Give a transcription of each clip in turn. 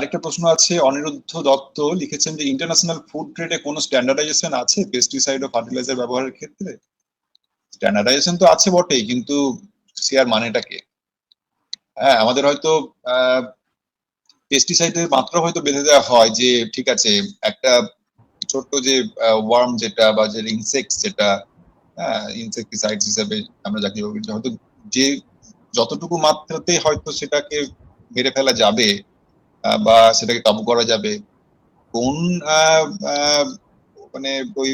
আরেকটা প্রশ্ন আছে, অনিরুদ্ধ দত্ত লিখেছেন যে ইন্টারন্যাশনাল ফুড ট্রেডে কোনো স্ট্যান্ডার্ডাইজেশন আছে পেস্টিসাইড ও ফার্টিলাইজার ব্যবহারের ক্ষেত্রে? স্ট্যান্ডার্ডাইজেশন তো আছে বটেই, কিন্তু সিআর মানেটা কি? হ্যাঁ, আমাদের হয়তো পেস্টিসাইডের মাত্রা হয়তো বেঁধে দেওয়া হয় যে ঠিক আছে একটা ছোট্ট যে ওয়ার্ম যেটা বা যে ইনসেক্ট যেটা, ইনসেক্টিসাইডস হিসেবে আমরা যাকে হয়তো যে যতটুকু মাত্রাতে হয়তো সেটাকে মেরে ফেলা যাবে বা সেটাকে কাবু করা যাবে, কোন মানে ওই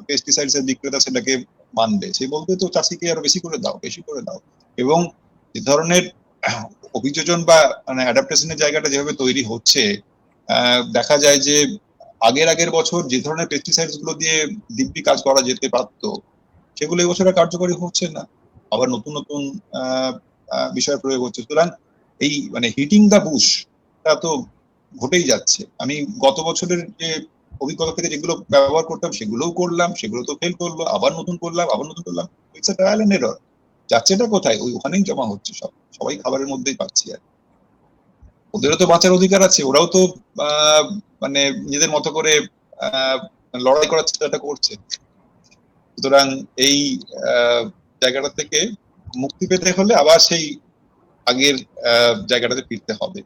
পেস্টিসাইডস এর বিক্রেতা সেটাকে মানবে? সে বলতে তো চাষিকে আরো বেশি করে দাও, বেশি করে দাও। এবং যে ধরনের অভিযোজন বা মানে অ্যাডাপ্টেশনের জায়গাটা যেভাবে তৈরি হচ্ছে, দেখা যায় যে আগের বছর যে ধরনের পেস্টিসাইডস গুলো দিয়ে দিব্যি কাজ করা যেতে পারতো, সেগুলো এবছর আর কার্যকরী হচ্ছে না। আবার নতুন নতুন বিষয় প্রয়োগ হচ্ছে। সুতরাং এই মানে হিটিং দ্য বুশ তা তো ঘটেই যাচ্ছে। আমি গত বছরের যে অভিজ্ঞতা থেকে যেগুলো ব্যবহার করতাম সেগুলোও করলাম, সেগুলো তো ফেল করলো, আবার নতুন করলাম, আবার নতুন করলাম। It's a trial and error. যাচ্ছেটা কোথায়? ওখানেই জমা হচ্ছে সব। সবাই খাবারের মধ্যেই পাচ্ছি আর। ওদেরও তো বাঁচার অধিকার আছে, ওরাও তো মানে নিজেদের মতো করে লড়াই করার চেষ্টাটা করছে। সুতরাং এই জায়গাটা থেকে মুক্তি পেতে হলে আবার সেই আগের জায়গাটাতে ফিরতে হবে।